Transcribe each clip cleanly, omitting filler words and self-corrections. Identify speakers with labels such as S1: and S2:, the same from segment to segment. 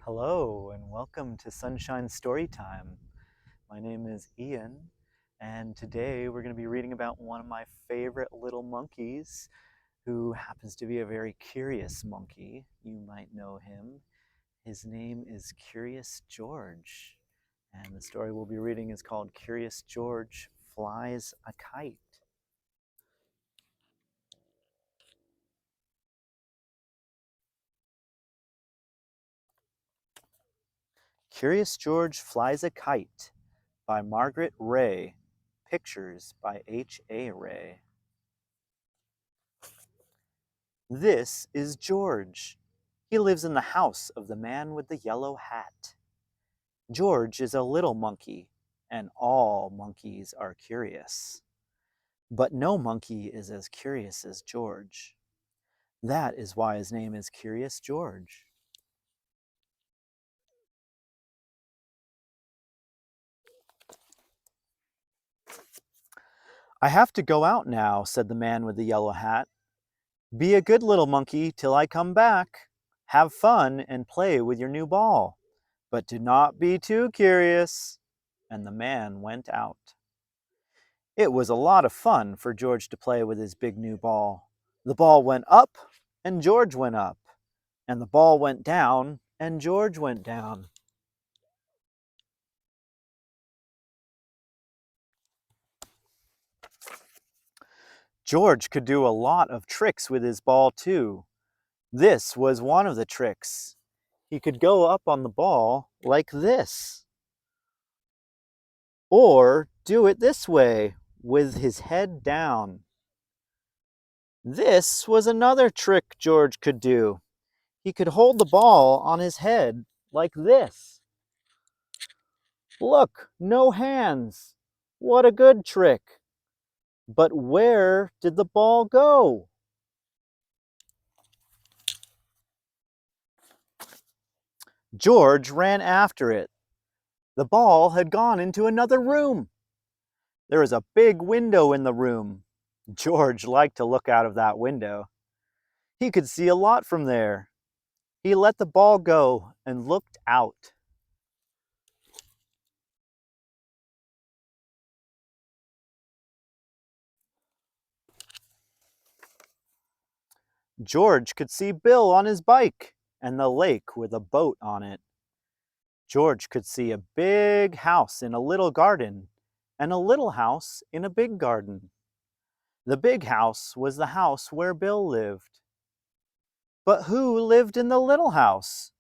S1: Hello and welcome to Sunshine Storytime. My name is Ian, and today we're going to be reading about one of my favorite little monkeys who happens to be a very curious monkey. You might know him. His name is Curious George, and the story we'll be reading is called Curious George Flies a Kite. Curious George Flies a Kite by Margret Ray. Pictures by H.A. Ray. This is George. He lives in the house of the man with the yellow hat. George is a little monkey, and all monkeys are curious. But no monkey is as curious as George. That is why his name is Curious George. I have to go out now, said the man with the yellow hat. Be a good little monkey till I come back. Have fun and play with your new ball, but do not be too curious. And the man went out. It was a lot of fun for George to play with his big new ball. The ball went up, and George went up. And the ball went down, and George went down. George could do a lot of tricks with his ball, too. This was one of the tricks. He could go up on the ball like this. Or do it this way, with his head down. This was another trick George could do. He could hold the ball on his head like this. Look, no hands. What a good trick. But where did the ball go? George ran after it. The ball had gone into another room. There was a big window in the room. George liked to look out of that window. He could see a lot from there. He let the ball go and looked out. George could see Bill on his bike and the lake with a boat on it. George could see a big house in a little garden and a little house in a big garden. The big house was the house where Bill lived. But who lived in the little house?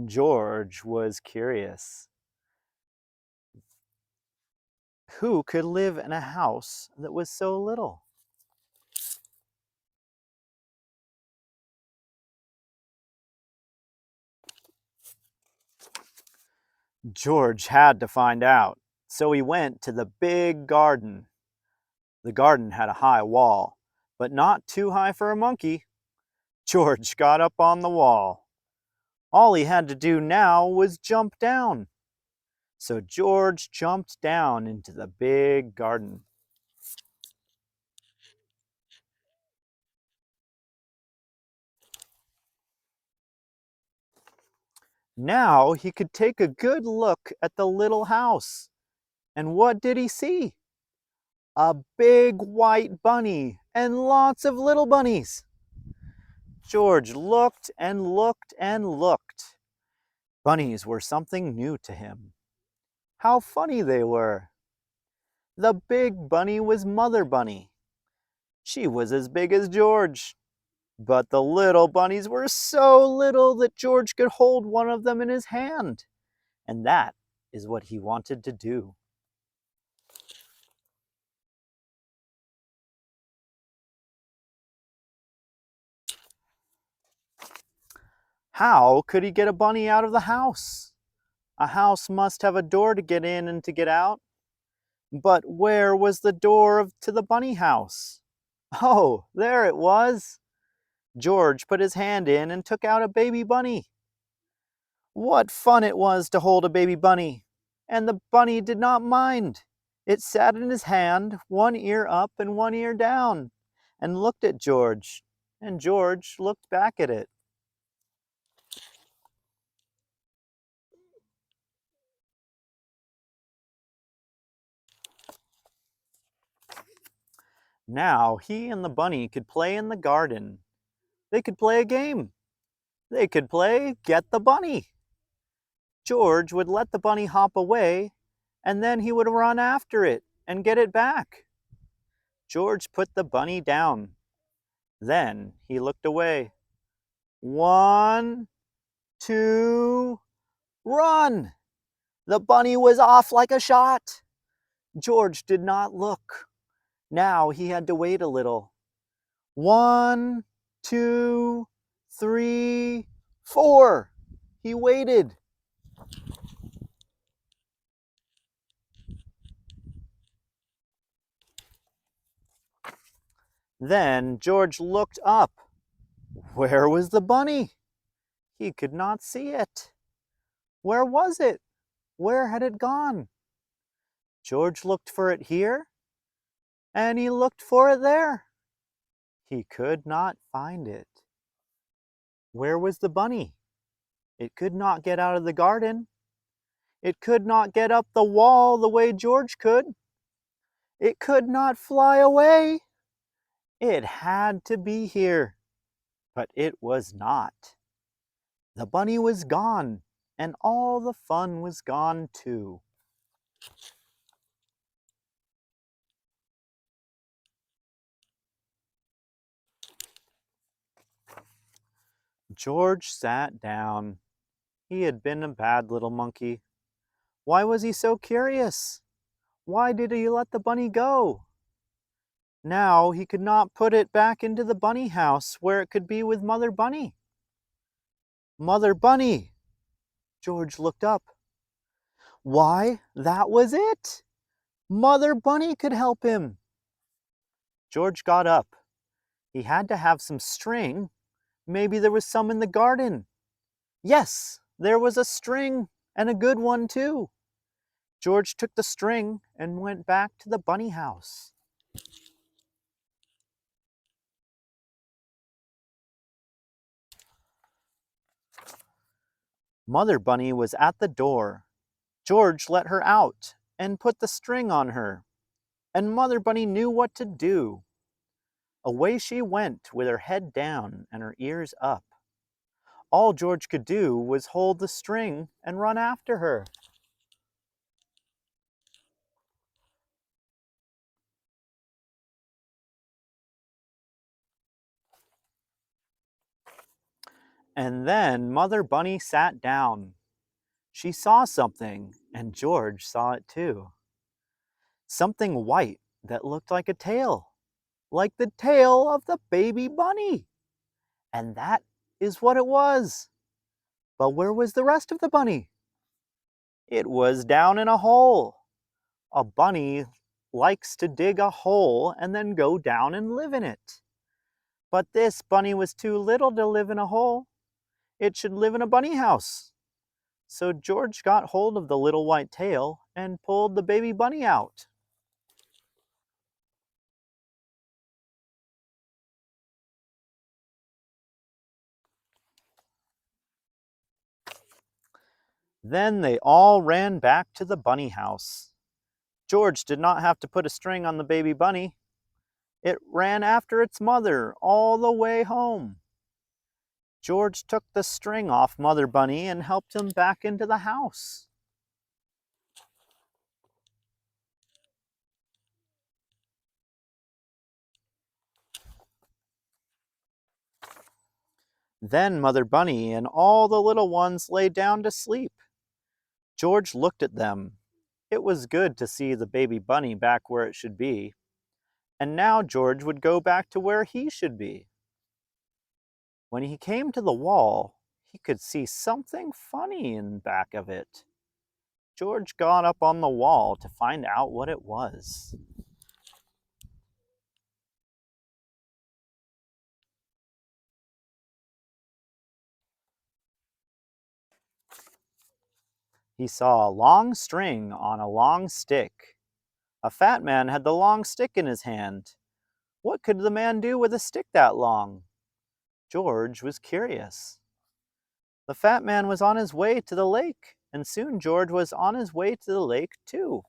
S1: George was curious. Who could live in a house that was so little? George had to find out, so he went to the big garden. The garden had a high wall, but not too high for a monkey. George got up on the wall. All he had to do now was jump down. So George jumped down into the big garden. Now he could take a good look at the little house. And what did he see? A big white bunny and lots of little bunnies. George looked and looked and looked. Bunnies were something new to him. How funny they were. The big bunny was Mother Bunny. She was as big as George. But the little bunnies were so little that George could hold one of them in his hand. And that is what he wanted to do. How could he get a bunny out of the house? A house must have a door to get in and to get out. But where was the door to the bunny house? Oh, there it was. George put his hand in and took out a baby bunny. What fun it was to hold a baby bunny! And the bunny did not mind. It sat in his hand, one ear up and one ear down, and looked at George, and George looked back at it. Now he and the bunny could play in the garden. They could play a game. They could play Get the Bunny. George would let the bunny hop away, and then he would run after it and get it back. George put the bunny down. Then he looked away. 1, 2, run! The bunny was off like a shot. George did not look. Now he had to wait a little. 1, 2, 3, 4. He waited. Then George looked up. Where was the bunny? He could not see it. Where was it? Where had it gone? George looked for it here, and he looked for it there. He could not find it. Where was the bunny? It could not get out of the garden. It could not get up the wall the way George could. It could not fly away. It had to be here, but it was not. The bunny was gone, and all the fun was gone too. George sat down. He had been a bad little monkey. Why was he so curious? Why did he let the bunny go? Now he could not put it back into the bunny house where it could be with Mother Bunny. Mother Bunny! George looked up. Why, that was it! Mother Bunny could help him. George got up. He had to have some string. Maybe there was some in the garden. Yes, there was a string, and a good one too. George took the string and went back to the bunny house. Mother Bunny was at the door. George let her out and put the string on her, and Mother Bunny knew what to do. Away she went with her head down and her ears up. All George could do was hold the string and run after her. And then Mother Bunny sat down. She saw something, and George saw it too. Something white that looked like a tail, like the tail of the baby bunny. And that is what it was. But where was the rest of the bunny? It was down in a hole. A bunny likes to dig a hole and then go down and live in it. But this bunny was too little to live in a hole. It should live in a bunny house. So George got hold of the little white tail and pulled the baby bunny out. Then they all ran back to the bunny house. George did not have to put a string on the baby bunny. It ran after its mother all the way home. George took the string off Mother Bunny and helped him back into the house. Then Mother Bunny and all the little ones lay down to sleep. George looked at them. It was good to see the baby bunny back where it should be. And now George would go back to where he should be. When he came to the wall, he could see something funny in back of it. George got up on the wall to find out what it was. He saw a long string on a long stick. A fat man had the long stick in his hand. What could the man do with a stick that long? George was curious. The fat man was on his way to the lake, and soon George was on his way to the lake too.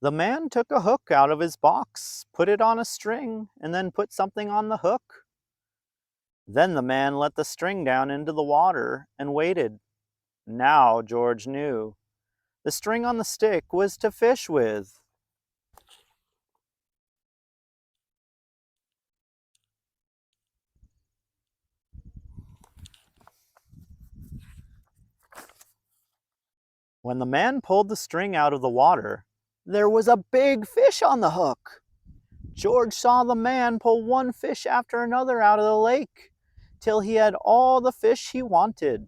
S1: The man took a hook out of his box, put it on a string, and then put something on the hook. Then the man let the string down into the water and waited. Now George knew. The string on the stick was to fish with. When the man pulled the string out of the water, there was a big fish on the hook. George saw the man pull one fish after another out of the lake, till he had all the fish he wanted.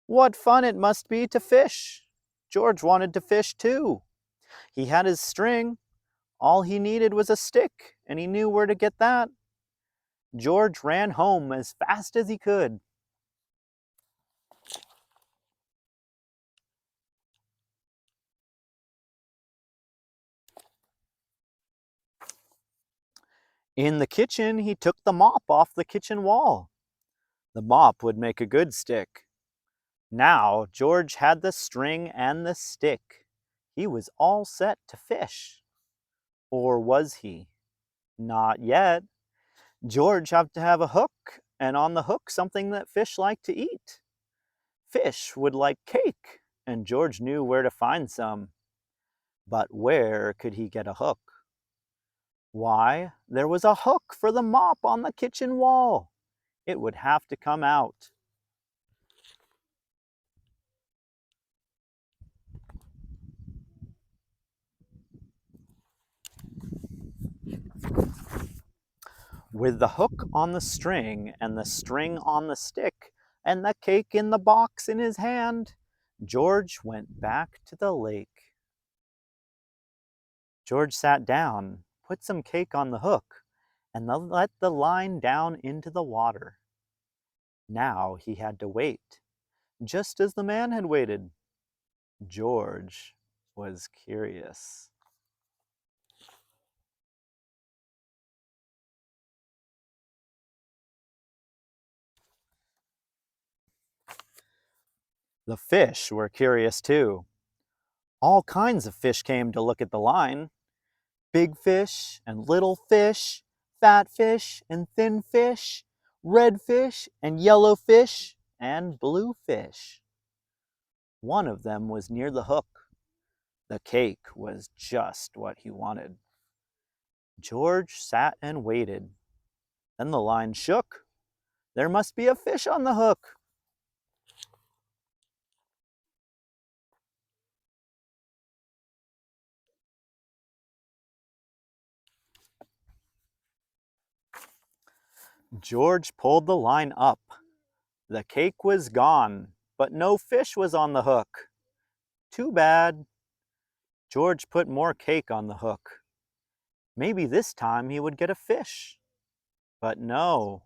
S1: What fun it must be to fish! George wanted to fish too. He had his string. All he needed was a stick, and he knew where to get that. George ran home as fast as he could. In the kitchen, he took the mop off the kitchen wall. The mop would make a good stick. Now George had the string and the stick. He was all set to fish. Or was he? Not yet. George had to have a hook, and on the hook something that fish like to eat. Fish would like cake, and George knew where to find some. But where could he get a hook? Why, there was a hook for the mop on the kitchen wall. It would have to come out. With the hook on the string and the string on the stick and the cake in the box in his hand, George went back to the lake. George sat down, put some cake on the hook, and let the line down into the water. Now he had to wait, just as the man had waited. George was curious. The fish were curious too. All kinds of fish came to look at the line. Big fish and little fish, fat fish and thin fish, red fish and yellow fish, and blue fish. One of them was near the hook. The cake was just what he wanted. George sat and waited. Then the line shook. There must be a fish on the hook. George pulled the line up. The cake was gone, but no fish was on the hook. Too bad. George put more cake on the hook. Maybe this time he would get a fish. But no,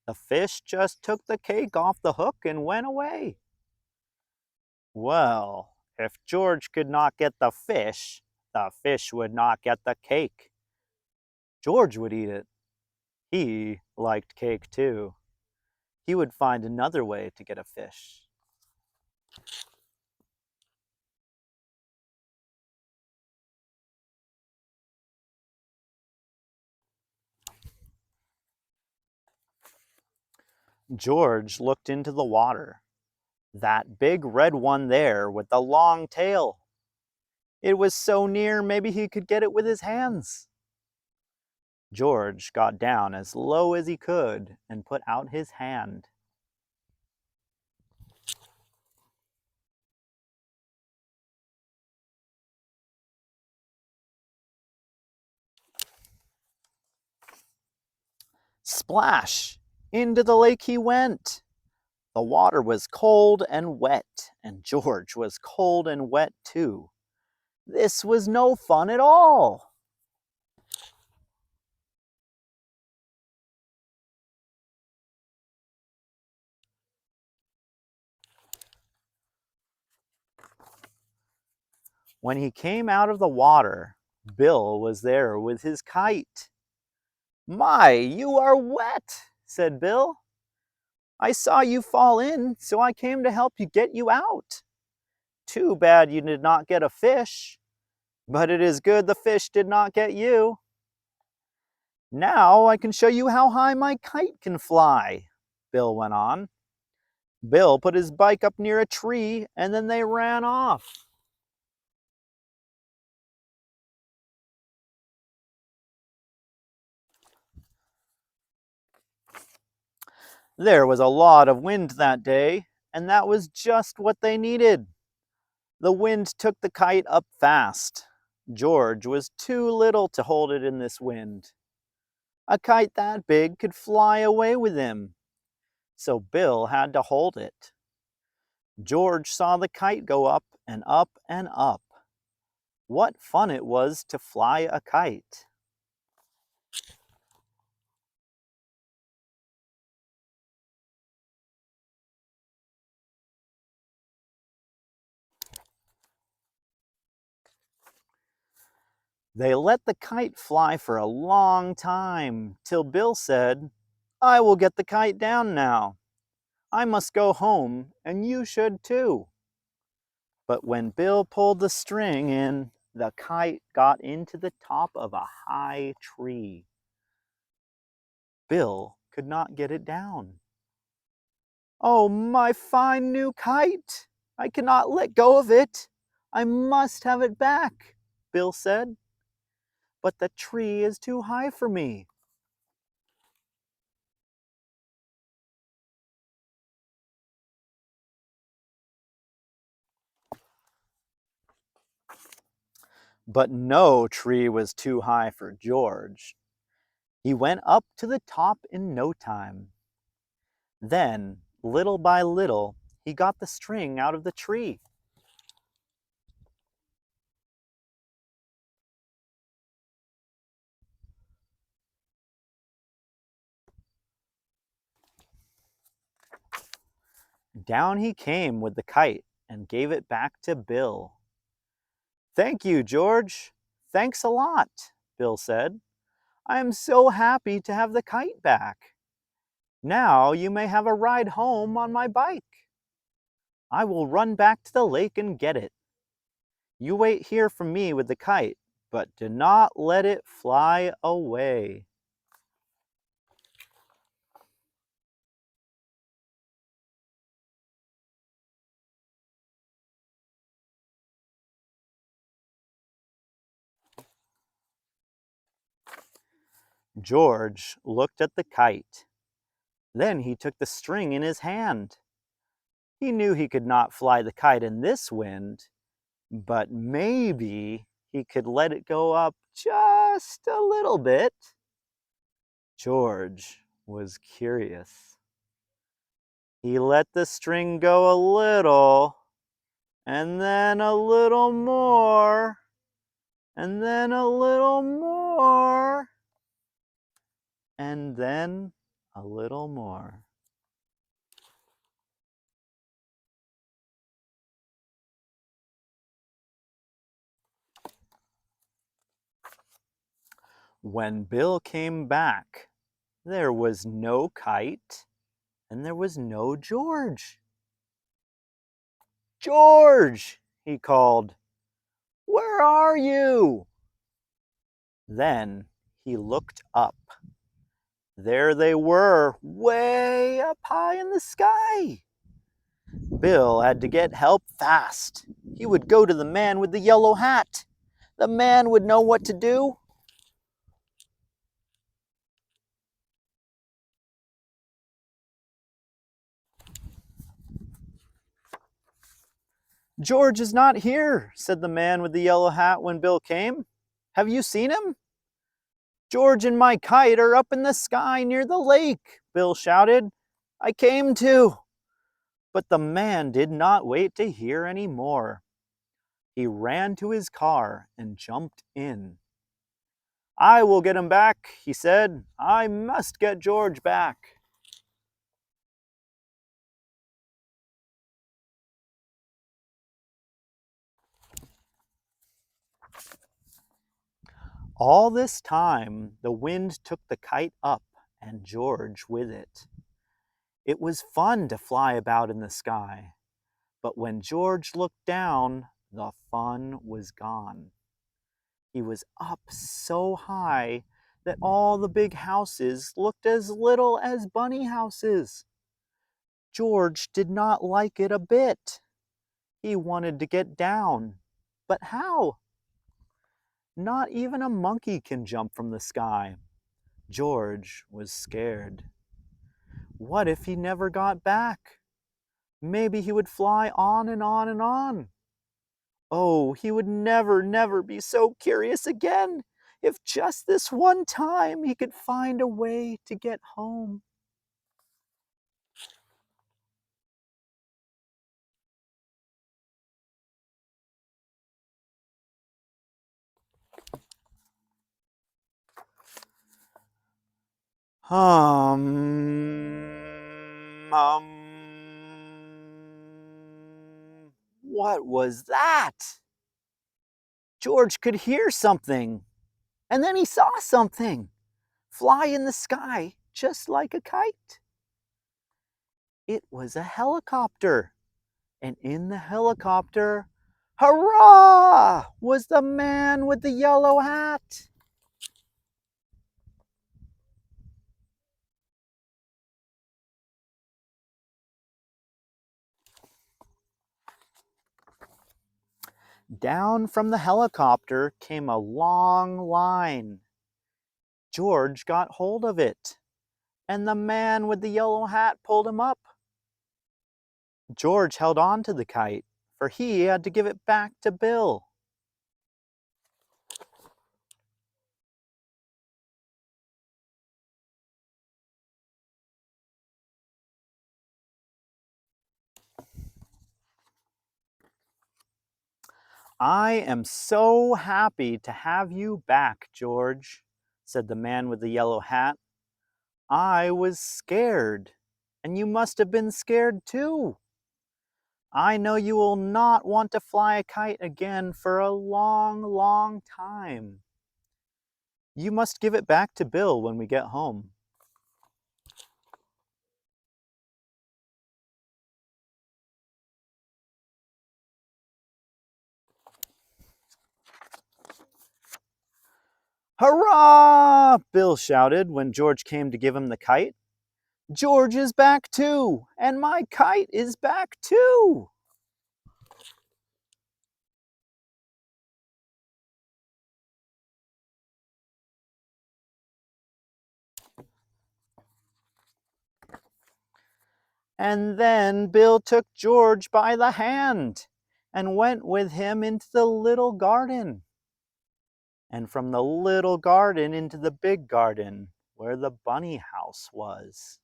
S1: the fish just took the cake off the hook and went away. Well, if George could not get the fish would not get the cake. George would eat it. He liked cake too. He would find another way to get a fish. George looked into the water. That big red one there with the long tail. It was so near, maybe he could get it with his hands. George got down as low as he could and put out his hand. Splash! Into the lake he went. The water was cold and wet, and George was cold and wet too. This was no fun at all. When he came out of the water, Bill was there with his kite. "My, you are wet," said Bill. "I saw you fall in, so I came to help you get you out. Too bad you did not get a fish. But it is good the fish did not get you. Now I can show you how high my kite can fly, Bill went on. Bill put his bike up near a tree and then they ran off. There was a lot of wind that day, and that was just what they needed. The wind took the kite up fast. George was too little to hold it in this wind. A kite that big could fly away with him, so Bill had to hold it. George saw the kite go up and up and up. What fun it was to fly a kite! They let the kite fly for a long time, till Bill said, "I will get the kite down now. I must go home, and you should too." But when Bill pulled the string in, the kite got into the top of a high tree. Bill could not get it down. "Oh, my fine new kite! I cannot let go of it. I must have it back," Bill said. "But the tree is too high for me." But no tree was too high for George. He went up to the top in no time. Then, little by little, he got the string out of the tree. Down he came with the kite and gave it back to Bill. "Thank you, George. Thanks a lot," Bill said. "I am so happy to have the kite back. Now you may have a ride home on my bike. I will run back to the lake and get it. You wait here for me with the kite, but do not let it fly away." George looked at the kite. Then he took the string in his hand. He knew he could not fly the kite in this wind, but maybe he could let it go up just a little bit. George was curious. He let the string go a little, and then a little more, and then a little more, and then a little more. When Bill came back, there was no kite and there was no George. "George!" he called. "Where are you?" Then he looked up. There they were, way up high in the sky. Bill had to get help fast. He would go to the man with the yellow hat. The man would know what to do. "George is not here," said the man with the yellow hat when Bill came. "Have you seen him?" "George and my kite are up in the sky near the lake," Bill shouted. "I came to." But the man did not wait to hear any more. He ran to his car and jumped in. "I will get him back," he said. "I must get George back." All this time, the wind took the kite up and George with it. It was fun to fly about in the sky, but when George looked down, the fun was gone. He was up so high that all the big houses looked as little as bunny houses. George did not like it a bit. He wanted to get down. But how? Not even a monkey can jump from the sky. George was scared. What if he never got back? Maybe he would fly on and on and on. Oh, he would never, never be so curious again if just this one time he could find a way to get home. What was that? George could hear something, and then he saw something fly in the sky just like a kite. It was a helicopter, and in the helicopter, hurrah, was the man with the yellow hat. Down from the helicopter came a long line. George got hold of it, and the man with the yellow hat pulled him up. George held on to the kite, for he had to give it back to Bill. I am so happy to have you back, George, said the man with the yellow hat. I was scared, and you must have been scared too. I know you will not want to fly a kite again for a long, long time. You must give it back to Bill when we get home. Hurrah! Bill shouted when George came to give him the kite. George is back too, and my kite is back too. And then Bill took George by the hand and went with him into the little garden. And from the little garden into the big garden where the bunny house was.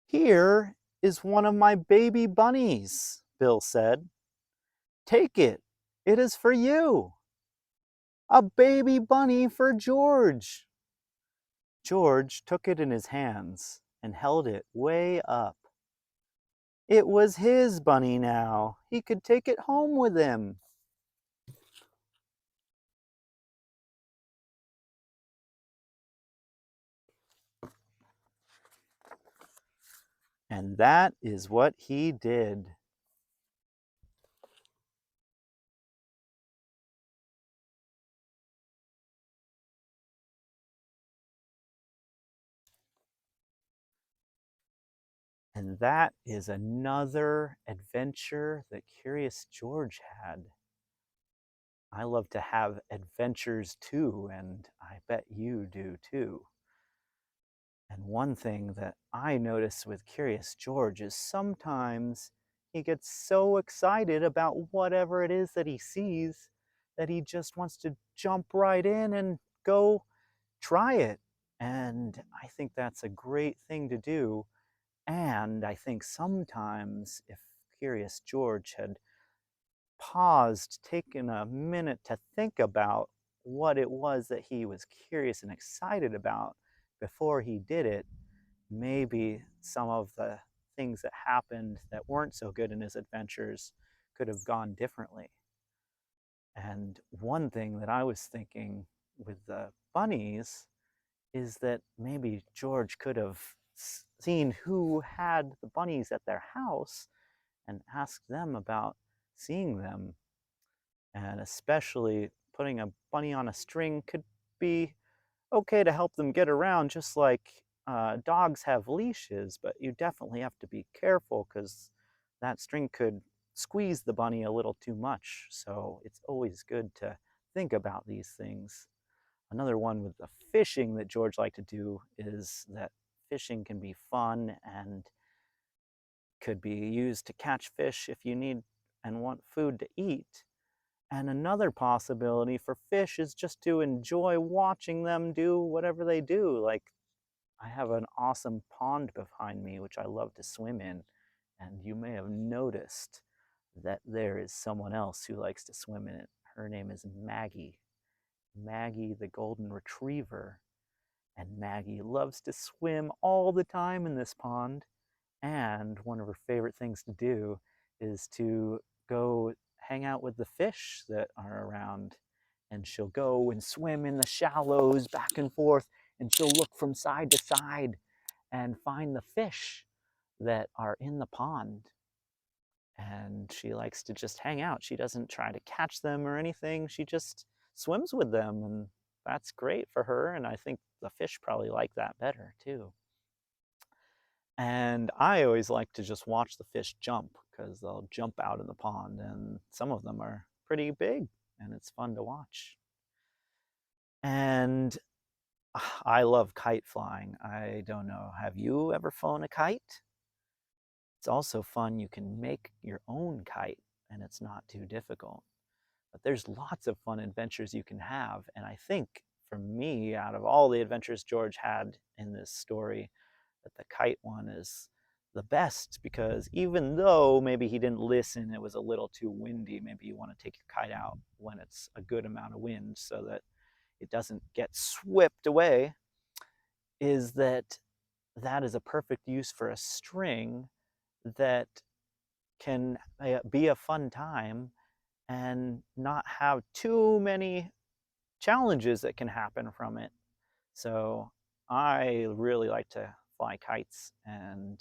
S1: Here is one of my baby bunnies, Bill said. Take it. It is for you. A baby bunny for George. George took it in his hands and held it way up. It was his bunny now. He could take it home with him. And that is what he did. And that is another adventure that Curious George had. I love to have adventures too, and I bet you do too. And one thing that I notice with Curious George is sometimes he gets so excited about whatever it is that he sees that he just wants to jump right in and go try it. And I think that's a great thing to do. And I think sometimes if Curious George had paused, taken a minute to think about what it was that he was curious and excited about before he did it, maybe some of the things that happened that weren't so good in his adventures could have gone differently. And one thing that I was thinking with the bunnies is that maybe George could have seen who had the bunnies at their house and asked them about seeing them. And especially putting a bunny on a string could be okay to help them get around, just like dogs have leashes, but you definitely have to be careful because that string could squeeze the bunny a little too much. So it's always good to think about these things. Another one with the fishing that George liked to do is that fishing can be fun and could be used to catch fish if you need and want food to eat. And another possibility for fish is just to enjoy watching them do whatever they do. Like, I have an awesome pond behind me, which I love to swim in. And you may have noticed that there is someone else who likes to swim in it. Her name is Maggie. Maggie, the golden retriever. And Maggie loves to swim all the time in this pond. And one of her favorite things to do is to go hang out with the fish that are around. And she'll go and swim in the shallows back and forth, and she'll look from side to side and find the fish that are in the pond. And she likes to just hang out. She doesn't try to catch them or anything. She just swims with them, and that's great for her. And I think the fish probably like that better too. And I always like to just watch the fish jump because they'll jump out in the pond, and some of them are pretty big, and it's fun to watch. And I love kite flying. I don't know, have you ever flown a kite? It's also fun. You can make your own kite, and it's not too difficult. But there's lots of fun adventures you can have, and I think for me, out of all the adventures George had in this story, that the kite one is the best, because even though maybe he didn't listen, it was a little too windy, maybe you want to take your kite out when it's a good amount of wind so that it doesn't get swept away, is that that is a perfect use for a string that can be a fun time and not have too many challenges that can happen from it. So I really like to fly kites, and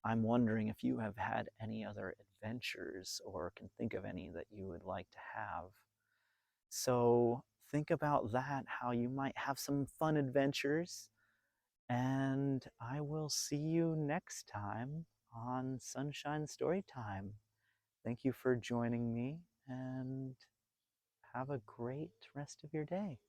S1: I'm wondering if you have had any other adventures or can think of any that you would like to have. So think about that, how you might have some fun adventures, and I will see you next time on Sunshine Storytime. Thank you for joining me, and have a great rest of your day.